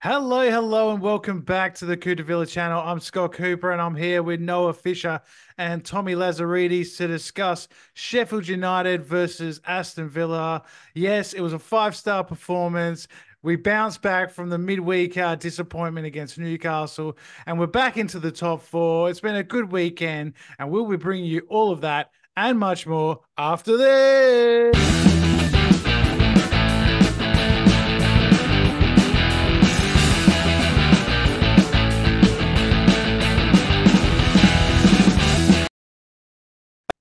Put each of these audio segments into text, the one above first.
Hello, hello, and welcome back to the Cooter Villa channel. I'm Scott Cooper, and I'm here with Noah Fisher and Tommy Lazaridis to discuss Sheffield United versus Aston Villa. Yes, it was a five-star performance. We bounced back from the midweek disappointment against Newcastle, and we're back into the top four. It's been a good weekend, and we'll be bringing you all of that and much more after this.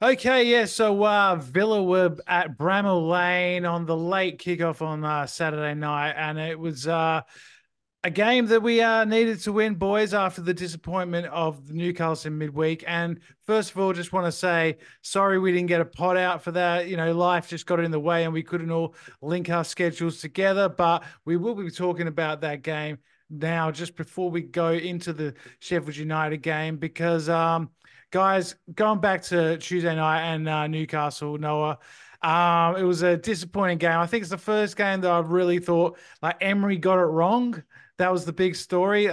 Okay, yeah. So Villa were at Bramall Lane on the late kickoff on Saturday night, and it was a game that we needed to win, boys, after the disappointment of the Newcastle in midweek. And first of all, just want to say sorry we didn't get a pot out for that. You know, life just got in the way, and we couldn't all link our schedules together. But we will be talking about that game now, just before we go into the Sheffield United game, because guys, going back to Tuesday night and Newcastle, Noah, it was a disappointing game. I think it's the first game that I've really thought like Emery got it wrong. That was the big story,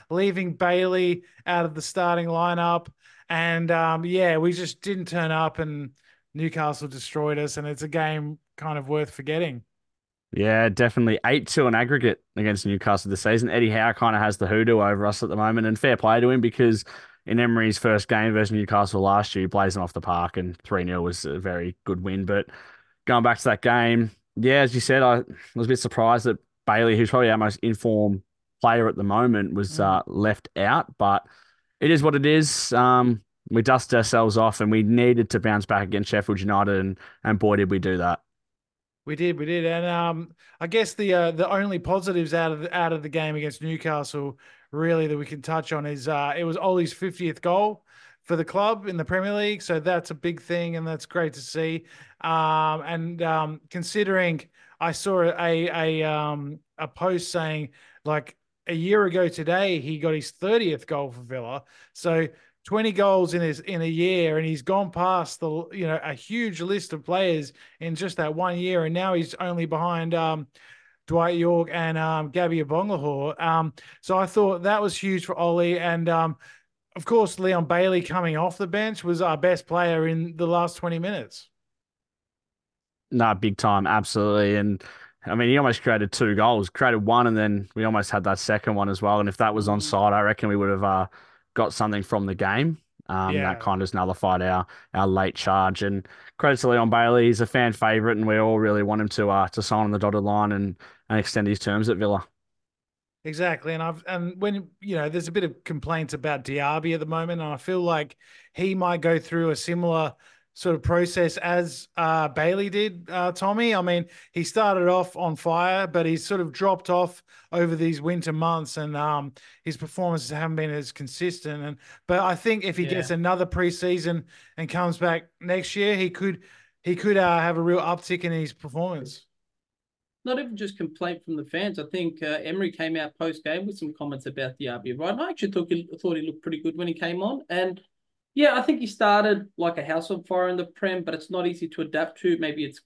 leaving Bailey out of the starting lineup. And yeah, we just didn't turn up, and Newcastle destroyed us. And it's a game kind of worth forgetting. Yeah, definitely 8-2 on aggregate against Newcastle this season. Eddie Howe kind of has the hoodoo over us at the moment, and fair play to him because in Emery's first game versus Newcastle last year, he plays them off the park, and 3-0 was a very good win. But going back to that game, yeah, as you said, I was a bit surprised that Bailey, who's probably our most informed player at the moment, was Mm. left out, but it is what it is. We dusted ourselves off, and we needed to bounce back against Sheffield United, and boy, did we do that. We did, and I guess the only positives out of the game against Newcastle, really, that we can touch on is it was Ollie's 50th goal for the club in the Premier League, so that's a big thing, and that's great to see. And considering I saw a post saying like a year ago today he got his 30th goal for Villa, so 20 goals in a year, and he's gone past the a huge list of players in just that 1 year, and now he's only behind Dwight York and Gabby Abonglahor. So I thought that was huge for Ollie, and of course Leon Bailey coming off the bench was our best player in the last 20 minutes. No, big time, absolutely. And I mean, he almost created two goals, created one, and then we almost had that second one as well. And if that was Mm. onside, I reckon we would have got something from the game. That Yeah. kind of nullified our late charge. And credit to Leon Bailey, he's a fan favourite, and we all really want him to sign on the dotted line and extend his terms at Villa. Exactly, and when there's a bit of complaints about Diaby at the moment, and I feel like he might go through a similar sort of process as Bailey did. Tommy, I mean, he started off on fire, but he's sort of dropped off over these winter months, and his performances haven't been as consistent. But I think if he gets Yeah, another preseason and comes back next year, he could have a real uptick in his performance. not even just complaint from the fans. I think Emery came out post game with some comments about the RB. Right, and I actually thought he looked pretty good when he came on, and yeah, I think he started like a house on fire in the Prem, but it's not easy to adapt to. Maybe it's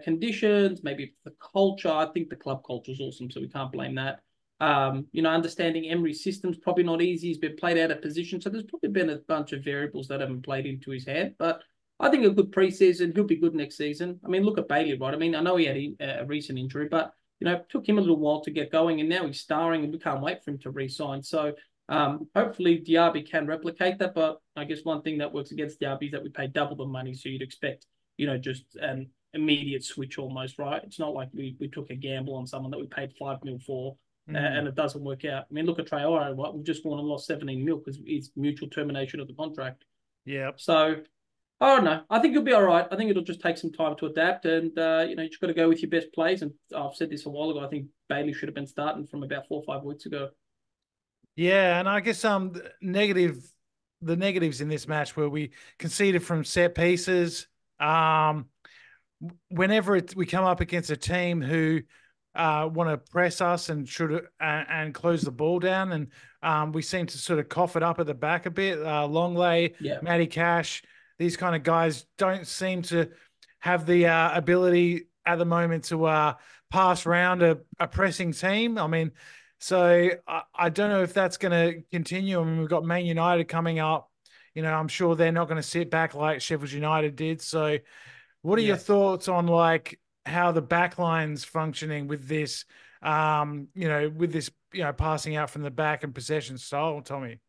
conditions, maybe it's the culture. I think the club culture is awesome, so we can't blame that. Understanding Emery's system's probably not easy. He's been played out of position, so there's probably been a bunch of variables that haven't played into his head, but. I think a good preseason. He'll be good next season. I mean, look at Bailey, right? I mean, I know he had a recent injury, but it took him a little while to get going, and now he's starring, and we can't wait for him to re-sign. So, hopefully, Diaby can replicate that. But I guess one thing that works against Diaby is that we pay double the money, so you'd expect, just an immediate switch almost, right? It's not like we took a gamble on someone that we paid 5 mil for. Mm. And it doesn't work out. I mean, look at Traore, right? We've just won and lost 17 mil because it's mutual termination of the contract. Yep. So I don't know. I think you'll be all right. I think it'll just take some time to adapt, and you just got to go with your best plays. And I've said this a while ago. I think Bailey should have been starting from about 4 or 5 weeks ago. Yeah, and I guess the negatives in this match were we conceded from set pieces. Whenever we come up against a team who want to press us and should and close the ball down, and we seem to sort of cough it up at the back a bit. Longley, Yeah, Matty Cash, these kind of guys don't seem to have the ability at the moment to pass around a pressing team. I mean, So I don't know if that's going to continue. I mean, we've got Man United coming up. I'm sure they're not going to sit back like Sheffield United did. So what are your Yeah. thoughts on like how the backline's functioning with this, passing out from the back and possession style, Tommy?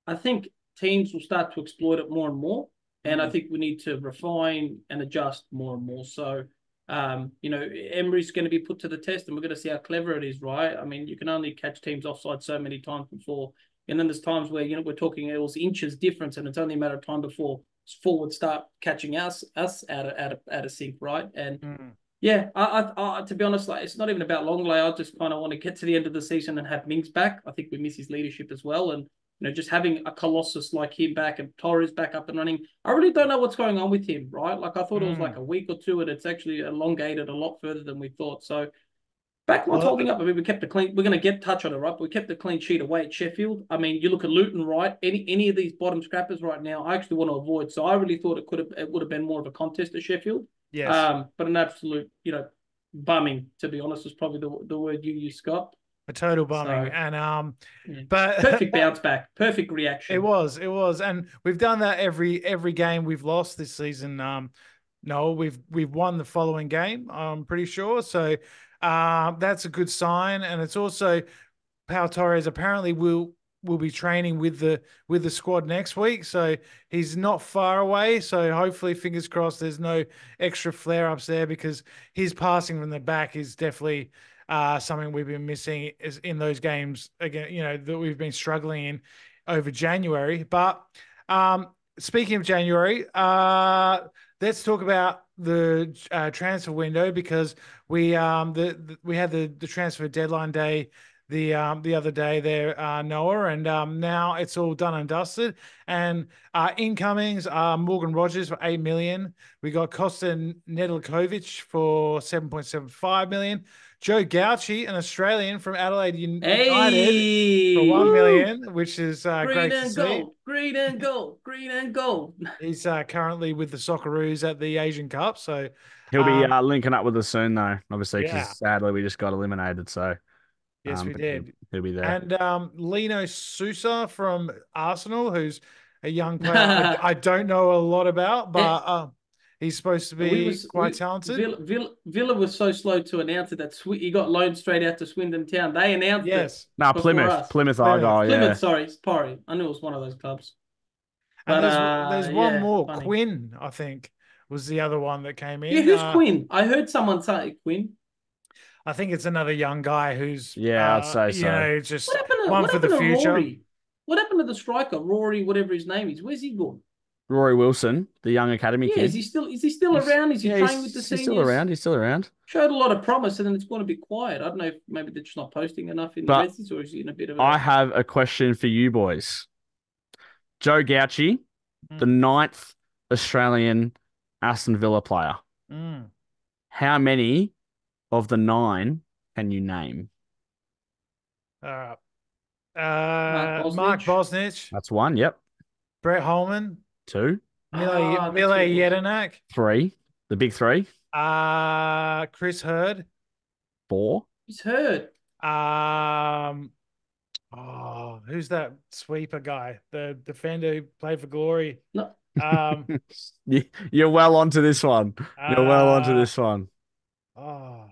I think teams will start to exploit it more and more. And I Mm. think we need to refine and adjust more and more. So, Emery's going to be put to the test and we're going to see how clever it is, right? I mean, you can only catch teams offside so many times before. And then there's times where, we're talking it was inches difference and it's only a matter of time before forward start catching us out of sync, right? And Mm. yeah, I to be honest, like it's not even about Longley. I just kind of want to get to the end of the season and have Mings back. I think we miss his leadership as well, and just having a colossus like him back and Torres back up and running. I really don't know what's going on with him, right? Like I thought it was like Mm. a week or two, and it's actually elongated a lot further than we thought. So backline's Well, holding up. I mean, we kept the clean. We're going to get touch on it, right? But we kept the clean sheet away at Sheffield. I mean, you look at Luton, right? Any of these bottom scrappers right now, I actually want to avoid. So I really thought it would have been more of a contest at Sheffield. yes, But an absolute, bumming, to be honest, was probably the word you used, Scott. a total bumming. So And yeah. but Perfect bounce back, perfect it reaction. was, and we've done that every game we've lost this season. No, we've won the following game, I'm pretty sure. So that's a good sign, and it's also Pau Torres apparently will be training with the squad next week, so he's not far away. So hopefully, fingers crossed, there's no extra flare ups there because his passing from the back is definitely something we've been missing is in those games again. That we've been struggling in over January. But speaking of January, let's talk about the transfer window because we had the transfer deadline day the other day there, Noah, and now it's all done and dusted. And incomings are Morgan Rogers for 8 million. We got Kosta Nedeljkovic for 7.75 million. Joe Gauchi, an Australian from Adelaide United, for Hey, 1 woo! million, which is Green great to and see. gold, green and gold, green and gold. He's currently with the Socceroos at the Asian Cup. So, He'll be um, linking up with us soon, though, obviously, because yeah, sadly we just got eliminated. So, yes, we but did. he'll be there. And Lino Sousa from Arsenal, who's a young player I don't know a lot about, but Eh, he's supposed to we be was quite we talented. Villa was so slow to announce it that he got loaned straight out to Swindon Town. They announced it Yes, Now before Plymouth, us. Plymouth Plymouth. Argyle, Plymouth, yeah. sorry. I knew it was one of those clubs. And But there's one yeah, more. funny. Quinn, I think, was the other one that came Yeah, in. who's Quinn? I heard someone say Quinn. I think it's another young guy who's, Yeah, I'd say so. just one What for the happened to future. Rory? What happened to the striker, Rory, whatever his name is? Where's he gone? Rory Wilson, the young academy Yeah, kid. is he still around? Is he training with the He's still seniors? around. He's still around. Showed a lot of promise, and then it's going to be quiet. I don't know if maybe they're just not posting enough in the But Reds, or is he in a bit of a I have a question for you boys. Joe Gauchi, the Mm, ninth Australian Aston Villa player. mm. How many of the nine can you name? Uh, Mark Mark Bosnich? Bosnich, That's one. Yep. Brett Holman, Two, The Mile two. Jedinak, three. The big three. Chris Hurd, Four. He's hurt. um, who's that sweeper guy? The defender who played for Glory. No, Um, You're well onto this one. You're well onto uh, this one. oh,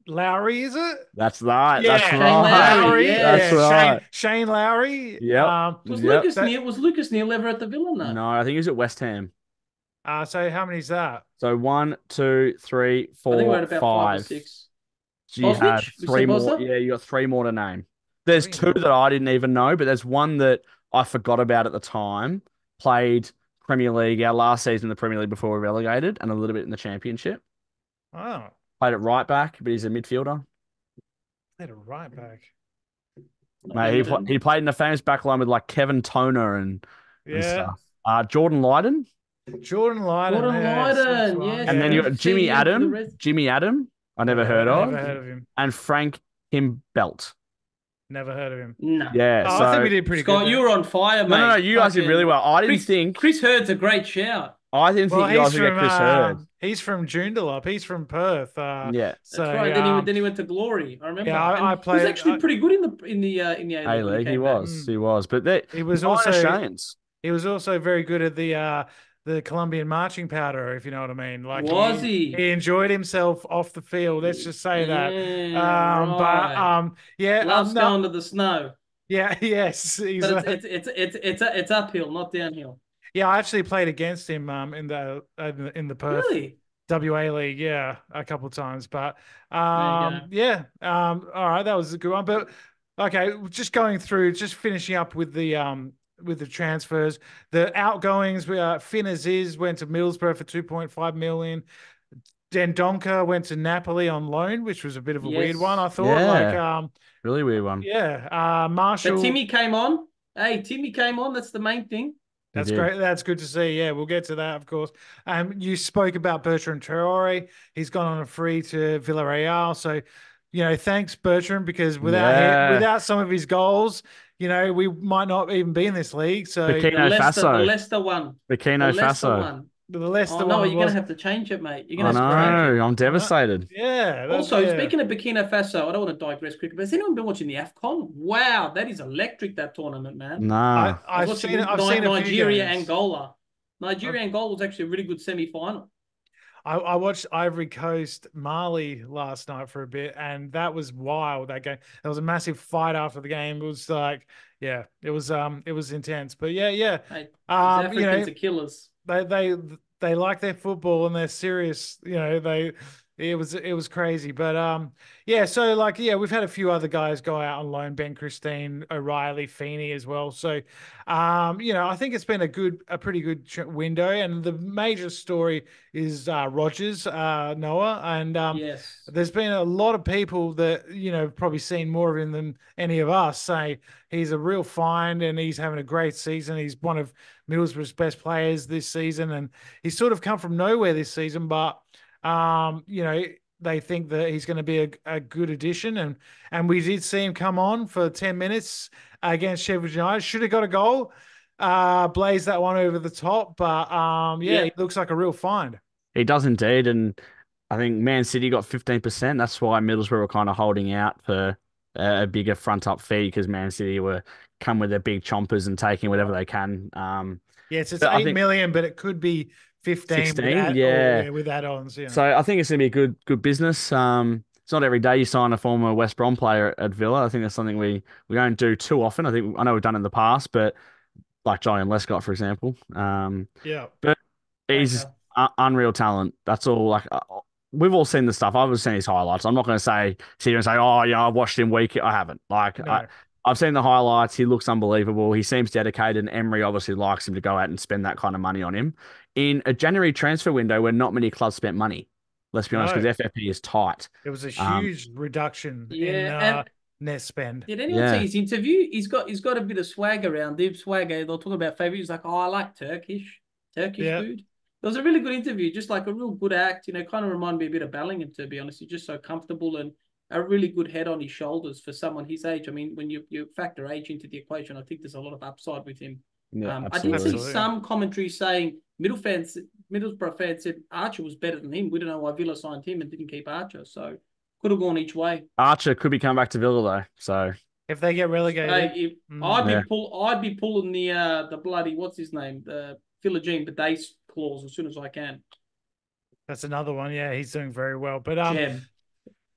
Lowry, is it? That's right. That's Yeah, Shane right. Lowry. Lowry. That's Yeah, Yes. Shane right. Shane Lowry. Yep. Yep. Was Lucas Neal ever at the Villa? No. No, I think he was at West Ham. So how many is that? So one, two, three, I think we're four, at about five or five. six. So you had Bosnich? We three said more. Bosnich? Yeah, you got three more to name. There's Three two more. that I didn't even know, but there's one that I forgot about at the time. Played Premier League, our last season in the Premier League before we relegated, and a little bit in the Championship. Oh, Played at right back, but he's a midfielder. they're right back. Mate, he played in the famous back line with like Kevin Toner and Yeah, stuff. Jordan Lydon. Jordan Lydon. Jordan Yes, that's Lydon, one. yes. And then you Yeah, got Good Jimmy CDM for the Adam. Reds. Jimmy Adam. I never heard never of. heard of him. And Frank Himbelt. Never heard of him. No. Yeah. Oh, I think So we did pretty Scott, good you there. were on fire, mate. no. You guys did really well. I didn't think. Chris Hurd's a great shout. I didn't Well, think you guys would get Chris Hurd. he's from Joondalup. He's from Perth. Yeah, That's So right. Then he went to Glory. I yeah, remember, and I he was played. actually pretty good in the A League when he A-League, he came back. was. Mm, He was. But they're he was fine also Australians. he was also very good at the Colombian marching powder, if you know what I mean. Like Was he? he enjoyed himself off the field. Let's just say that. Yeah, But right. yeah, Loves no, going to the snow, yeah, yes, but he's it's uphill, not downhill. yeah. I actually played against him in the Perth Really? WA League, yeah, a couple of times. But There you go. yeah, all right, that was a good one. But okay, just going through, just finishing up with the transfers, the outgoings. Finn Aziz went to Middlesbrough for 2.5 million. Dendonka went to Napoli on loan, which was a bit of a weird one, Yes. I thought. Like, Yeah, really weird one. yeah, But Marshall. Timmy came on. Hey, Timmy came on. That's the main thing. He That's did. great. That's good to see. Yeah, we'll get to that, of course. You spoke about Bertrand Traore. He's gone on a free to Villarreal. So, thanks, Bertrand, because Yeah. without some of his goals, we might not even be in this league. So The Burkina Leicester, the Faso. Leicester one. The Burkina Leicester Faso. one. the Oh Leicester no, one you're gonna was have to change it, mate. You're gonna I have to change it. know. I'm uh, devastated. yeah, Also, yeah. speaking of Burkina Faso, I don't want to digress quickly, but has anyone been watching the AFCON? Wow, that is electric, that tournament, man. Nah. I was I've watching seen it. I've seen a few Nigeria, games. Angola. I've, Nigeria, Angola was actually a really good semi-final. I watched Ivory Coast Mali last night for a bit, and that was wild. That game, there was a massive fight after the game. It was like, yeah, it was intense. But yeah, yeah, Hey, these Africans are killers. they they they like their football and they're serious. It was crazy, but yeah. So like yeah, we've had a few other guys go out on loan. Ben Christine, O'Reilly, Feeney as well. So I think it's been a pretty good window. And the major story is Rogers, Noah, and Yes. there's been a lot of people that have probably seen more of him than any of us say he's a real find and he's having a great season. He's one of Middlesbrough's best players this season, and he's sort of come from nowhere this season, but they think that he's going to be a good addition, and we did see him come on for 10 minutes against Sheffield United. Should have got a goal, blaze that one over the top, but yeah, he Yep. looks like a real find. He does indeed. And I think Man City got 15%. That's why Middlesbrough were kind of holding out for a bigger front up fee because Man City were come with their big chompers and taking whatever they can. Yes, it's But I 8 think million, but it could be 15 with 16, that or yeah. yeah, with add-ons. Yeah, So I think it's gonna be a good business. It's not every day you sign a former West Brom player at Villa. I think that's something we don't do too often. I know we've done it in the past, but like Johnny and Lescott, for example. yeah, But he's Cracker. unreal talent. That's all. Like we've all seen the stuff. I've seen his highlights. I'm not going to sit here and say, oh, yeah, I watched him week. I haven't. no, I've seen the highlights. He looks unbelievable. He seems dedicated, and Emery obviously likes him to go out and spend that kind of money on him in a January transfer window where not many clubs spent money. Let's be honest, no. because FFP is tight. It was a Um, huge reduction in Yeah, and net spend. did anyone see yeah, his interview? He's got a bit of swag around him. Swagger. They'll talk about favorite. He's like, oh, I like Turkish Yeah, food. It was a really good interview, just like a real good act. Kind of reminded me a bit of Bellingham, to be honest. He's just so comfortable and a really good head on his shoulders for someone his age. I mean, when you factor age into the equation, I think there's a lot of upside with him. yeah, I did see absolutely. absolutely. some commentary saying Middlesbrough fans said Archer was better than him. We don't know why Villa signed him and didn't keep Archer, so could have gone each way. Archer could be coming back to Villa though. So If they get relegated, yeah, I'd be pulling the bloody what's his name, the Philogene Bidet clause as soon as I can. that's another one. Yeah, he's doing very well. Gem.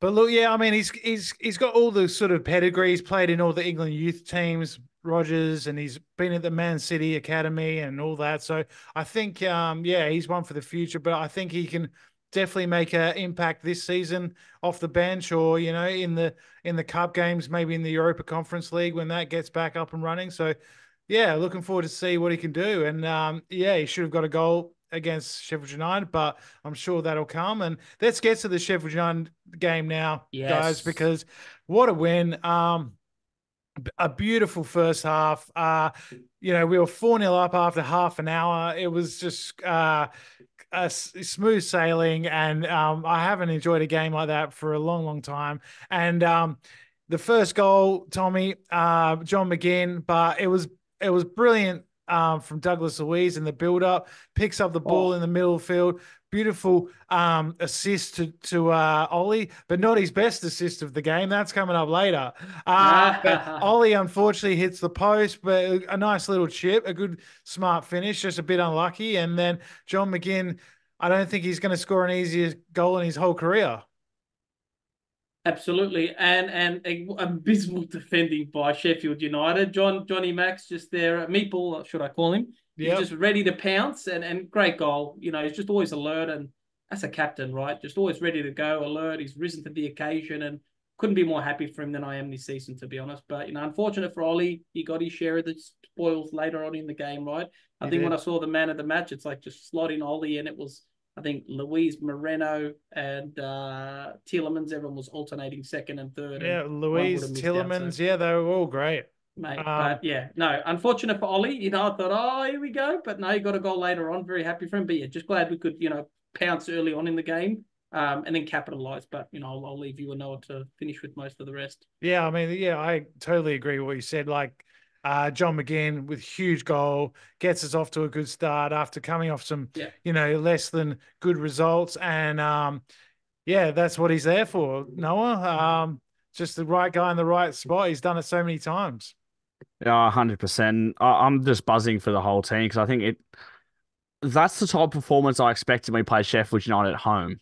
But look, yeah, I mean, he's got all the sort of pedigree. He's played in all the England youth teams, Rogers, and he's been at the Man City Academy and all that. So I think, yeah, he's one for the future. But I think he can definitely make an impact this season off the bench, or in the cup games, maybe in the Europa Conference League when that gets back up and running. So yeah, looking forward to see what he can do. And yeah, he should have got a goal against Sheffield United, but I'm sure that'll come. And let's get to the Sheffield United game now, guys, Yes. because what a win. A beautiful first half. We were 4-0 up after half an hour. It was just smooth sailing, and I haven't enjoyed a game like that for a long, long time. And the first goal, Tommy, John McGinn, but it was brilliant from Douglas Luiz in the build-up, picks up the ball Oh, in the middle field. Beautiful assist to Ollie, but not his best assist of the game. That's coming up later. But Ollie unfortunately hits the post, but a nice little chip, a good smart finish, just a bit unlucky. And then John McGinn, I don't think he's going to score an easier goal in his whole career. absolutely, and abysmal defending by Sheffield United. Johnny Max just there, meatball, should I call him? He's Yep. just ready to pounce, and great goal. He's just always alert, and that's a captain, right? Just always ready to go, alert. He's risen to the occasion, and couldn't be more happy for him than I am this season, to be honest. But unfortunate for Ollie, he got his share of the spoils later on in the game, right? I think when I saw the man of the match, it's like just slot in Ollie, and it was, I think, Luis Moreno and Tielemans. Everyone was alternating second and third. Yeah, And one would Louise have missed out. Tillemans. So, Yeah, they were all great. mate, but yeah, no, unfortunate for Ollie. I thought, oh, here we go. But no, he got a goal later on. Very happy for him. But yeah, just glad we could, pounce early on in the game. And then capitalize. But I'll leave you a Noah to finish with most of the rest. Yeah, I mean, yeah, I totally agree with what you said. Like John McGinn with huge goal gets us off to a good start after coming off some, less than good results. And yeah, that's what he's there for, Noah. Just the right guy in the right spot. He's done it so many times. Yeah, 100%. I'm just buzzing for the whole team because I think that's the type of performance I expected when we played Sheffield United at home.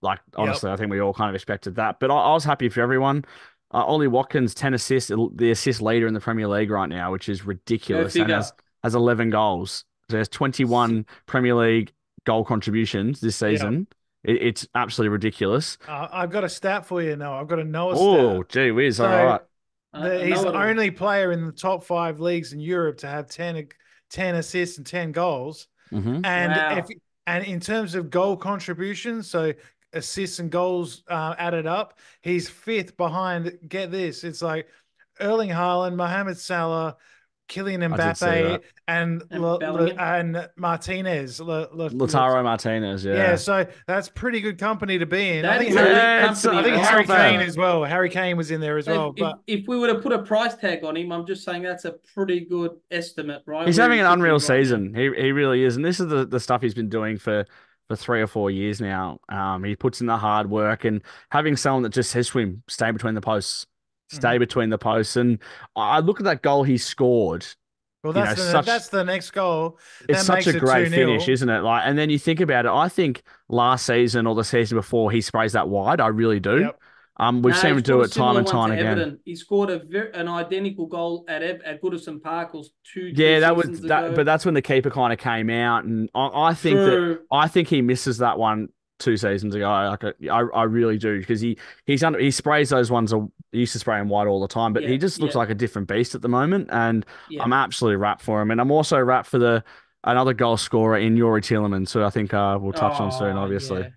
Like, honestly, I think we all kind of expected that. But I was happy for everyone. Ollie Watkins, 10 assists, the assist leader in the Premier League right now, which is ridiculous. And has 11 goals. So there's 21 Premier League goal contributions this season. It's absolutely ridiculous. I've got a stat for you, Noah. I've got a Noah stat. Oh, gee whiz. So, all right. He's the only player in the top 5 leagues in Europe to have 10 assists and 10 goals. Mm-hmm. And and in terms of goal contributions, so assists and goals added up, he's 5th behind. Get this, it's like Erling Haaland, Mohamed Salah, Kylian Mbappe, and Martinez. Lautaro Martinez, yeah. Yeah, so that's pretty good company to be in. I think Harry Kane as well. Harry Kane was in there as well. But if we were to put a price tag on him, I'm just saying that's a pretty good estimate, right? He's having an unreal season. He really is. And this is the stuff he's been doing for 3 or 4 years now. He puts in the hard work, and having someone that just says to him, stay between the posts. And I look at that goal he scored. Well, that's the next goal. It's such a great finish, isn't it? Like, and then you think about it. I think last season or the season before, he sprays that wide. I really do. Yep. We've seen him do it time and time again. Everton. He scored an identical goal at Goodison Park. It was two seasons ago. But that's when the keeper kind of came out, and I think he misses that one 2 seasons ago. I really do, because he sprays those ones. He used to spray them wide all the time, but he just looks like a different beast at the moment, and I'm absolutely wrapped for him. And I'm also wrapped for another goal scorer in Youri Tielemans, who I think we'll touch on soon, obviously. Yeah.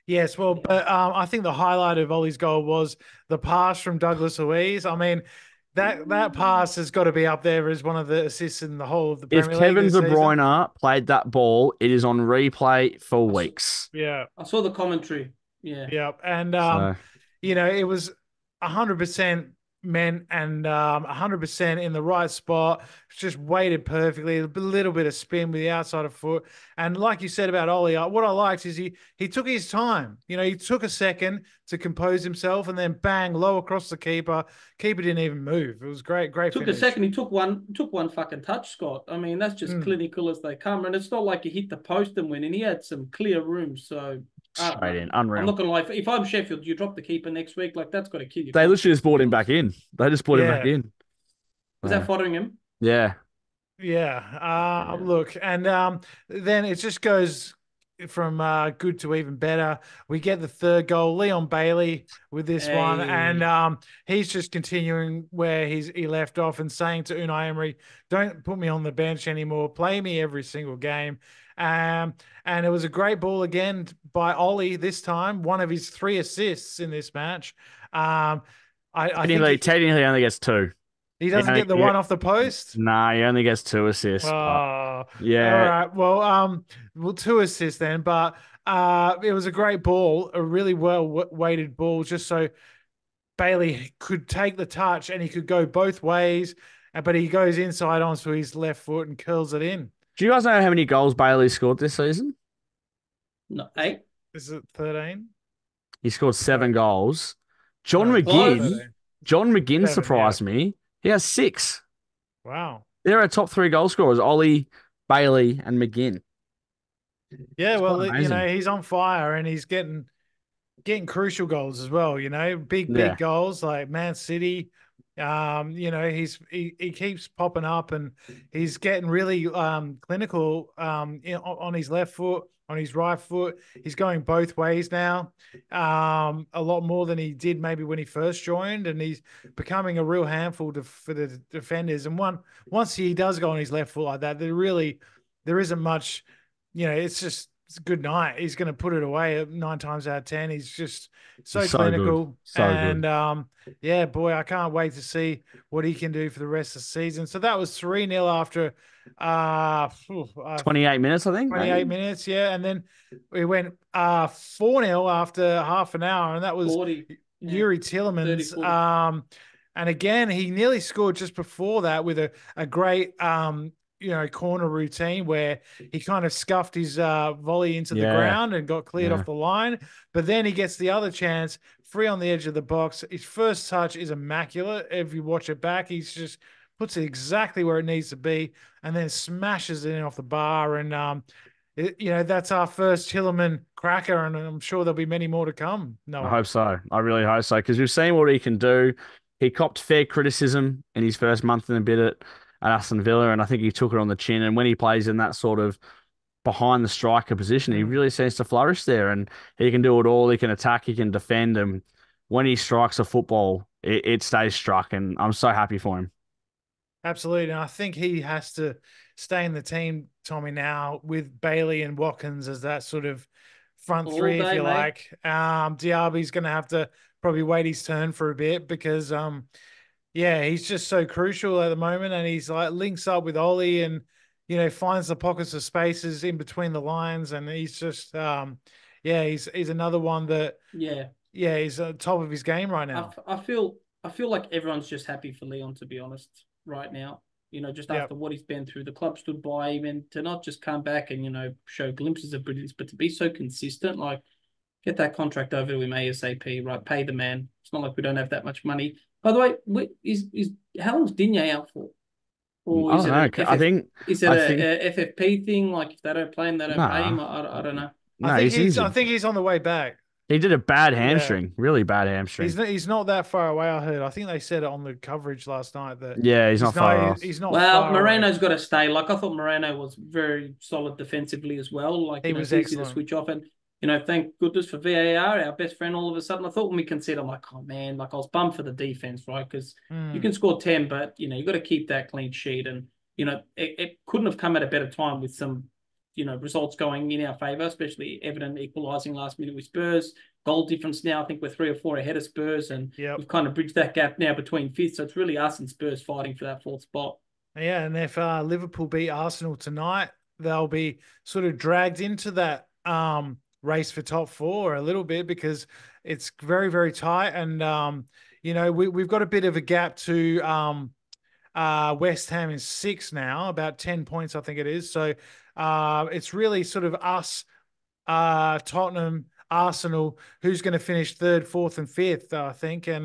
Yes, well, but I think the highlight of Ollie's goal was the pass from Douglas Luiz. I mean, that pass has got to be up there as one of the assists in the whole of the Premier League. If Kevin De Bruyne played that ball, it is on replay for weeks. Yeah. I saw the commentary. Yeah. Yeah. And, it was 100% meant and 100% in the right spot. Just weighted perfectly. A little bit of spin with the outside of foot. And like you said about Ollie, what I liked is he took his time. He took a second to compose himself, and then bang, low across the keeper. Keeper didn't even move. It was great finish. A second. He took one fucking touch, Scott. I mean, that's just clinical as they come. And it's not like he hit the post and went in. He had some clear room. So straight in, unreal. I'm not gonna lie. If I'm Sheffield, you drop the keeper next week, like that's got to kill you. They literally just brought him back in. They just brought him back in. Was that following him? Yeah. Yeah. Look, and then it just goes from good to even better. We get the 3rd goal, Leon Bailey with this one, and he's just continuing where he left off and saying to Unai Emery, "Don't put me on the bench anymore. Play me every single game." And it was a great ball again by Ollie this time, one of his 3 assists in this match. Technically only gets 2. He doesn't get the one off the post? Nah, he only gets 2 assists. Oh, yeah. All right. Well, 2 assists then, but it was a great ball, a really well-weighted ball, just so Bailey could take the touch and he could go both ways. but he goes inside onto his left foot and curls it in. Do you guys know how many goals Bailey scored this season? No, Is, 8. is it 13? He scored Sorry. 7 goals. John No, it's not Close. McGinn, 13. John McGinn 7, yeah. surprised me. He has 6. Wow. They're our top 3 goal scorers: Ollie, Bailey, and McGinn. Yeah, It's quite well, amazing. he's on fire and he's getting crucial goals as well, big Yeah, goals like Man City. He keeps popping up and he's getting really clinical on his left foot, on his right foot. He's going both ways now, a lot more than he did maybe when he first joined, and he's becoming a real handful for the defenders. And once he does go on his left foot like that, there isn't much, it's a good night. He's going to put it away 9 times out of 10. He's just so so good. clinical. So good. And yeah, boy, I can't wait to see what he can do for the rest of the season. So that was 3-0 after phew, 28 minutes, I think, 28 maybe. minutes. Yeah. And then we went 4-0 after half an hour. And that was 40. Yeah. Yuri 30, Tillemans. 40. And again, he nearly scored just before that with a great corner routine where he kind of scuffed his volley into the Yeah, ground and got cleared yeah. off the line. But then he gets the other chance, free on the edge of the box. His first touch is immaculate. If you watch it back, he's just puts it exactly where it needs to be and then smashes it in off the bar. And that's our first Tilleman cracker, and I'm sure there'll be many more to come. I Noah. hope so. I really hope so because we've seen what he can do. He copped fair criticism in his first month and a bit at Aston Villa, and I think he took it on the chin. And when he plays in that sort of behind the striker position, he really seems to flourish there. And he can do it all. He can attack, he can defend. And when he strikes a football, it stays struck. And I'm so happy for him. Absolutely. And I think he has to stay in the team, Tommy, now with Bailey and Watkins as that sort of front All three, if day, you mate. like. Diaby's going to have to probably wait his turn for a bit because, yeah, he's just so crucial at the moment. And he's like links up with Ollie and, finds the pockets of spaces in between the lines. And he's just, yeah, he's another one that, Yeah. yeah, he's at the top of his game right I, now. f- I feel I feel like everyone's just happy for Leon, to be honest, right now. Just Yep. after what he's been through, the club stood by him, and to not just come back and show glimpses of brilliance, but to be so consistent, like get that contract over to him ASAP, right? Pay the man. It's not like we don't have that much money. By the way, is how long's Digne out for? Or I is don't it know. an FF? Is it I think, a FFP thing? Like if they don't play him, they don't pay him. nah, I don't know. no, he's I injured. think he's on the way back. He did a bad Yeah. hamstring, really bad hamstring. He's not that far away. I heard. I think they said it on the coverage last night that Yeah, he's not far off. he's not Well, far away. Moreno's got to stay. Like I thought Moreno was very solid defensively as well. Like, He it's was easy to excellent. switch off. And, thank goodness for VAR, our best friend all of a sudden. I thought when we conceded, I'm like, oh man, like I was bummed for the defense, right? Because you can score 10, but you got to keep that clean sheet. And, it couldn't have come at a better time with some, results going in our favour, especially Everton equalising last minute with Spurs. Goal difference now, I think we're 3 or 4 ahead of Spurs, and Yep. we've kind of bridged that gap now between fifth. So it's really us and Spurs fighting for that fourth spot. Yeah, and if Liverpool beat Arsenal tonight, they'll be sort of dragged into that race for top four a little bit because it's very, very tight. And we've got a bit of a gap to West Ham is 6 now, about 10 points, I think it is. So it's really sort of us, Tottenham, Arsenal, who's going to finish third, fourth, and fifth, I think. And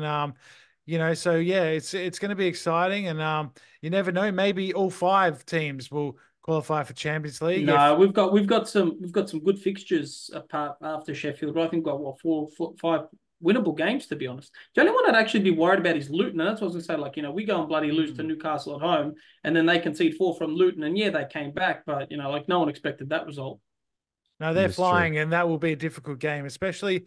so yeah, it's going to be exciting, and you never know. Maybe all 5 teams will qualify for Champions League. No, we've got some good fixtures apart after Sheffield. I think we've got what 5 winnable games, to be honest. The only one I'd actually be worried about is Luton, and that's what I was going to say. Like, we go and bloody lose to Newcastle at home, and then they concede 4 from Luton, and yeah, they came back, but like no one expected that result. No, they're That's true. flying, and that will be a difficult game, especially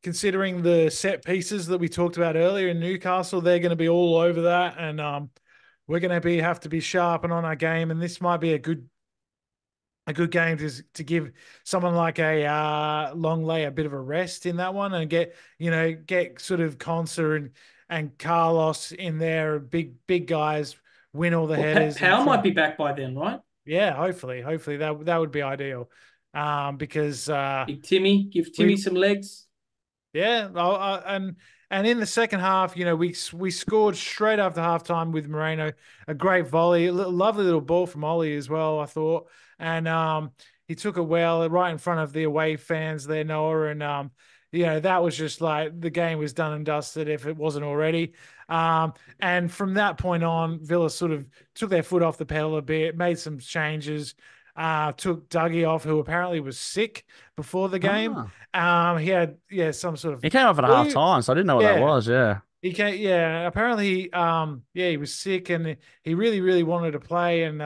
considering the set pieces that we talked about earlier in Newcastle. They're going to be all over that, and we're going to have to be sharp and on our game. And this might be a good game to give someone like a Longley a bit of a rest in that one and get sort of Conser and Carlos in there, big guys, win all the Well, headers. Powell might be back by then, right? Yeah, hopefully that would be ideal. Because Big Timmy, give Timmy some legs. yeah, And in the second half, we scored straight after halftime with Moreno, a great volley, a lovely little ball from Ollie as well, I thought. And he took it well right in front of the away fans there, Noah. And that was just like the game was done and dusted if it wasn't already. And from that point on, Villa sort of took their foot off the pedal a bit, made some changes. Took Dougie off, who apparently was sick before the game. Ah. He had some sort of He came off at half flu. time, so I didn't know what that Yeah, was. Yeah. he came. Yeah, apparently, he was sick and he really, really wanted to play. And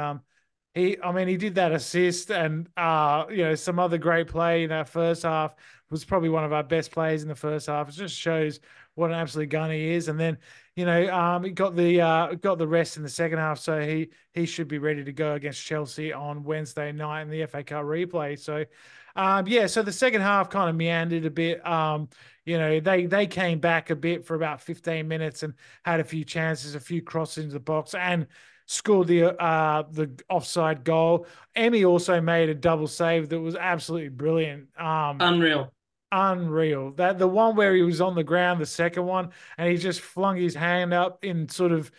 he did that assist and some other great play in that first half. Was probably one of our best plays in the first half. It just shows what an absolute gun he is. And then he got the rest in the second half, so he should be ready to go against Chelsea on Wednesday night in the FA Cup replay. So, so the second half kind of meandered a bit. They came back a bit for about 15 minutes and had a few chances, a few crosses into the box, and scored the offside goal. Emmy also made a double save that was absolutely brilliant. Unreal. Unreal. That the one where he was on the ground, the second one, and he just flung his hand up in sort of.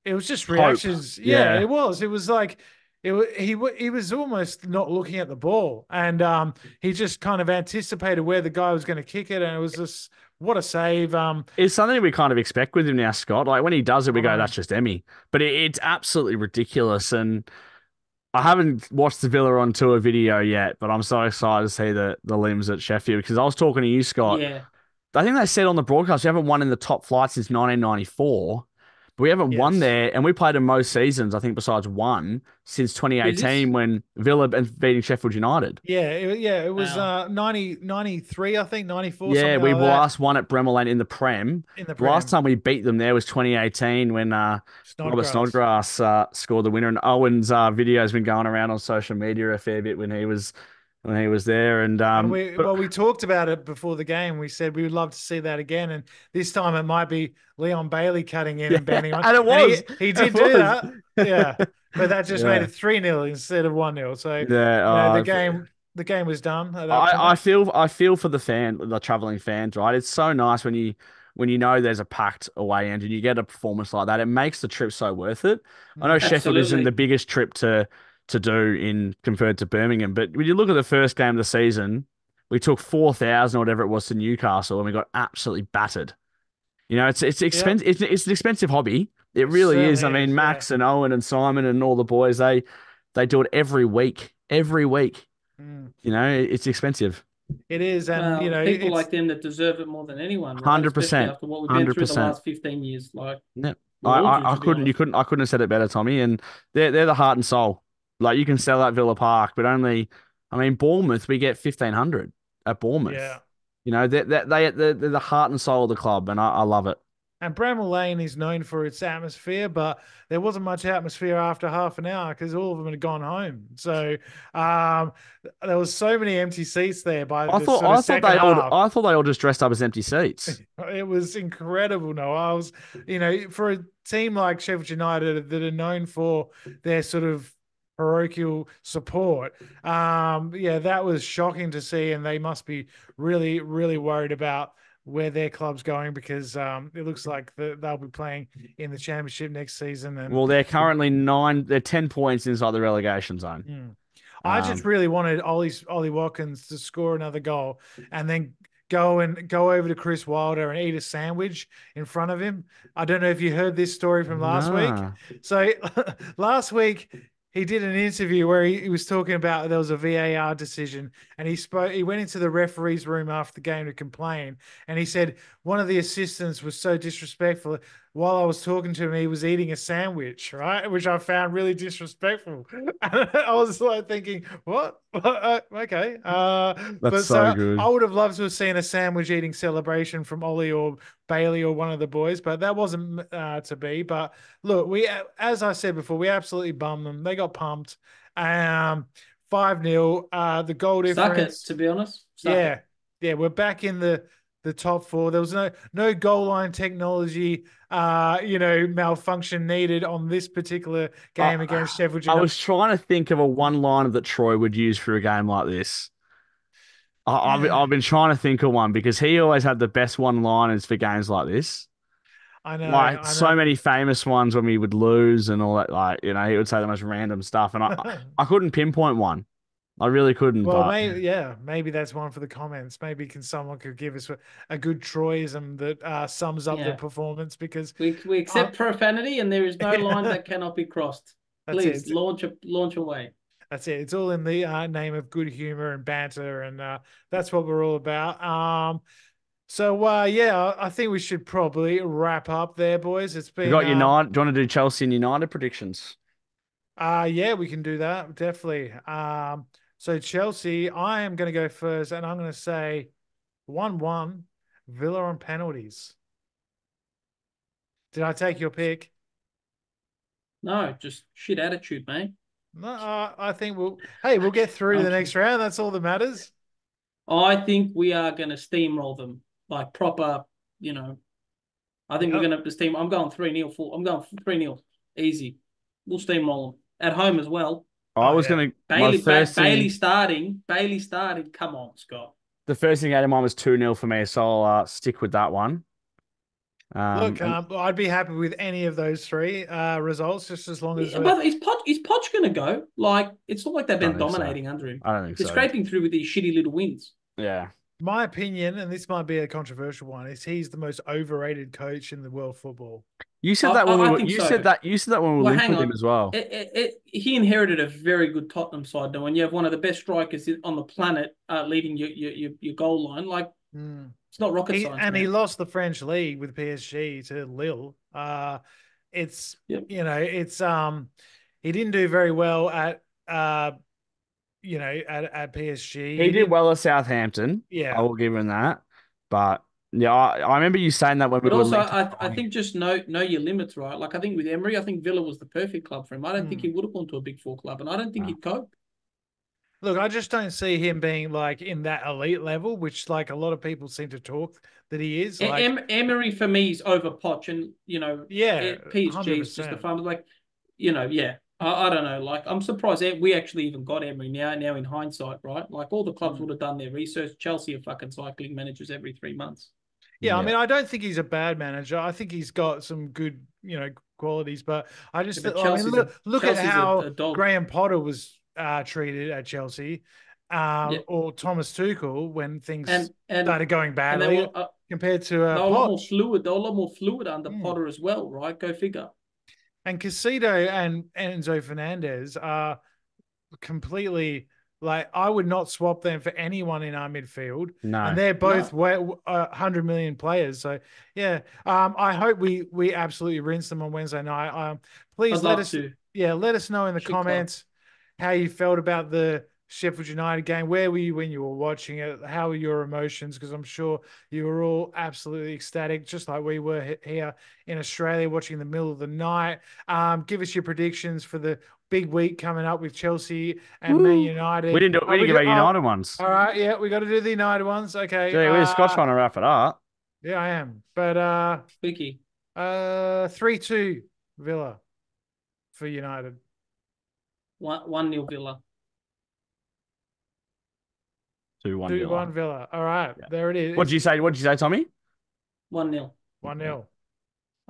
It was just Hope. reactions. Yeah, Yeah. it was. It was like he was almost not looking at the ball, and he just kind of anticipated where the guy was going to kick it, and it was just what a save. It's something we kind of expect with him now, Scott. Like when he does it, we I go, know. that's just Emmy. But it's absolutely ridiculous. And I haven't watched the Villa on tour video yet, but I'm so excited to see the limbs at Sheffield because I was talking to you, Scott. Yeah. I think they said on the broadcast we haven't won in the top flight since 1994, but we haven't won Yes. there, and we played in most seasons, I think, besides one since Who's 2018 this? when Villa and beating Sheffield United. It was Wow. 93, I think, 94, Yeah, something we like that last won at Bramall Lane in the Prem. in the The last Prem. time we beat them there was 2018 when Robert Snodgrass. Snodgrass scored the winner, and Owen's video's been going around on social media a fair bit when he was there. And And but we talked about it before the game. We said we would love to see that again. And this time it might be Leon Bailey cutting in yeah, and banging on. and it And was, he it did do was, that. Yeah. But that just made yeah, it 3-0 instead of 1-0. So, yeah. the game was done at that I point. feel for the traveling fans, right? It's so nice when you know there's a packed away end and you get a performance like that. It makes the trip so worth it. I know Mm. Sheffield isn't the Absolutely. biggest trip to do in compared to Birmingham, but when you look at the first game of the season, we took 4,000 or whatever it was to Newcastle and we got absolutely battered. It's Yep. expensive. It's an expensive hobby. It It really is. I certainly mean, is. Yeah. Max and Owen and Simon and all the boys, they do it every week. Every week. Mm. It's expensive. It is. And, Well, people it's, like them that deserve it more than anyone, right? Especially 100%. after what we've been through the 100%. last 15 years, like Yeah. we I, all do, I, I to be couldn't you honest. couldn't I couldn't have said it better, Tommy. And they're the heart and soul. Like you can sell at Villa Park, but only I mean Bournemouth, we get 1,500 at Bournemouth. yeah. They're the heart and soul of the club, and I love it. And Bramall Lane is known for its atmosphere, but there wasn't much atmosphere after half an hour because all of them had gone home. So there was so many empty seats there by I the thought sort of I thought second they all half. I thought they all just dressed up as empty seats. It was incredible. No, I was, for a team like Sheffield United that are known for their sort of parochial support. That was shocking to see, and they must be really, really worried about where their club's going because it looks like they'll be playing in the championship next season. And Well, they're currently they're 10 points inside the relegation zone. mm, I just Um, really wanted Ollie Watkins to score another goal and then go over to Chris Wilder and eat a sandwich in front of him. I don't know if you heard this story from last week. nah. So last week he did an interview where he was talking about there was a VAR decision and he went into the referee's room after the game to complain and he said one of the assistants was so disrespectful while I was talking to him he was eating a sandwich, right, which I found really disrespectful. I was like thinking what. Okay. That's But so so I good. would have loved to have seen a sandwich eating celebration from Ollie or Bailey or one of the boys, but that wasn't to be. But look, as I said before, we absolutely bummed them. They got pumped. Um, 5-0. The goal Suck it, difference. to be honest. Suck Yeah, it. yeah, we're back in the top four. There was no goal line technology, malfunction needed on this particular game against Sheffield I United. was trying to think of a one-liner that Troy would use for a game like this. I've been trying to think of one because he always had the best one-liners for games like this. I know, Like I know. so many famous ones when we would lose and all that. Like he would say the most random stuff, and I couldn't pinpoint one. I really couldn't. Well, But maybe yeah, maybe that's one for the comments. Maybe someone could give us a good Troyism that sums up the Yeah. performance because We uh, accept profanity and there is no line yeah, that cannot be crossed. that's Please it. launch away. That's it. It's all in the name of good humor and banter, and that's what we're all about. So yeah, I think we should probably wrap up there, boys. It's we been got United. Do you want to do Chelsea and United predictions? yeah, we can do that definitely. So Chelsea, I am going to go first, and I'm going to say 1-1, Villa on penalties. Did I take your pick? No, just shit attitude, mate. No, I think we'll get through to the Okay. next round. That's all that matters. I think we are going to steamroll them like proper, you know. I think we're Yep. going to steam. I'm going 3-0 full. I'm going 3-0 easy. We'll steamroll them at home as well. I Oh was yeah. gonna my first Bailey thing. starting. Bailey starting. Come on, Scott. The first thing out of mine was 2-0 for me, so I'll stick with that one. Look, And I'd be happy with any of those three results, just as long as Yeah, we're. but is Poch going to go? Like, it's not like they've I don't been think so. dominating under him. I don't think They're so. scraping through with these shitty little wins. Yeah. My opinion, and this might be a controversial one, is he's the most overrated coach in the world football. You said that when we I were. think You said so. that. You said that when we were Well, linked hang with him on. as well. He inherited a very good Tottenham side, though, and you have one of the best strikers on the planet leading your goal line. Like, Mm. it's not rocket science, He man. lost the French league with PSG to Lille. It's Yep. it's he didn't do very well at at PSG. He He did did, well at Southampton. I yeah. will give him that. But yeah, I remember you saying that when we But were also, linked. I think just know your limits, right? Like, I think with Emery, I think Villa was the perfect club for him. I don't think he Mm. would have gone to a big four club, and I don't think he'd cope. Look, I just don't see him being like in that elite level, which like a lot of people seem to talk that he is. Like, Emery for me is over Poch, and yeah, PSG is just a 100%. fun. Like, yeah. I don't know. Like, I'm surprised we actually even got Emery now. Now in hindsight, right? Like, all the clubs would have done their research. Chelsea are fucking cycling managers every 3 months. Yeah, I Yeah. mean, I don't think he's a bad manager. I think he's got some good, qualities. But Yeah, just, but I mean, look at Chelsea's how a dog. Graham Potter was treated at Chelsea, Yeah, or Thomas Tuchel when things and and started going and they badly were compared to they were a lot more Poch. fluid. They were a lot more fluid under Mm. Potter as well, right? Go figure. And Casito and Enzo Fernandez are completely like I would not swap them for anyone in our midfield, and No. they're both No, 100 million players. So yeah, I hope we absolutely rinse them on Wednesday night. Please I'd let love us to. let us know in the Shit club. comments how you felt about the Sheffield United game. Where were you when you were watching it? How were your emotions? Because I'm sure you were all absolutely ecstatic, just like we were here in Australia watching in the middle of the night. Give us your predictions for the big week coming up with Chelsea and Man Woo. We United. didn't do. We Are didn't we give do? out Oh, United ones. all right. Yeah, we got to do the United ones. Okay. Gee, we're Scott trying to wrap it up. Yeah, I am. But Vicky. 3-2 Villa for United. 1-0 Villa. 2-1 2-1 Villa. Villa. All right. Yeah. There it is. What'd you say? What'd you say, Tommy? 1-0. 1-0.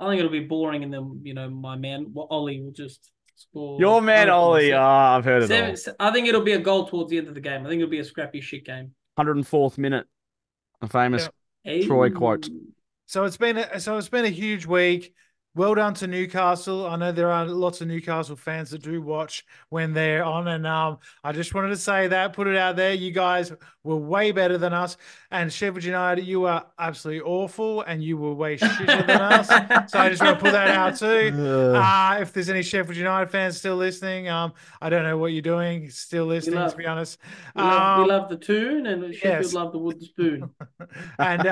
I think it'll be boring, and then my man Ollie will just score. Your man Ollie. Oh, I've heard it all. I think it'll be a goal towards the end of the game. I think it'll be a scrappy shit game. 104th minute. A famous Yeah. Troy quote. So it's been a huge week. Well done to Newcastle. I know there are lots of Newcastle fans that do watch when they're on, and I just wanted to say that, put it out there. You guys were way better than us, and Sheffield United, you are absolutely awful, and you were way shitter than us. So I just want to put that out too. If there's any Sheffield United fans still listening, I don't know what you're doing, still listening, to be honest. We love the tune, and Sheffield love the wooden spoon. And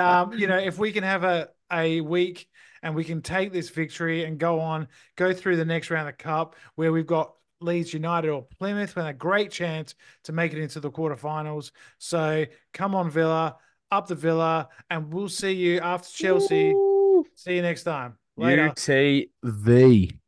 if we can have a week and we can take this victory and go through the next round of the cup where we've got Leeds United or Plymouth with a great chance to make it into the quarterfinals. So come on, Villa, up the Villa, and we'll see you after Chelsea. Woo. See you next time. Later. UTV.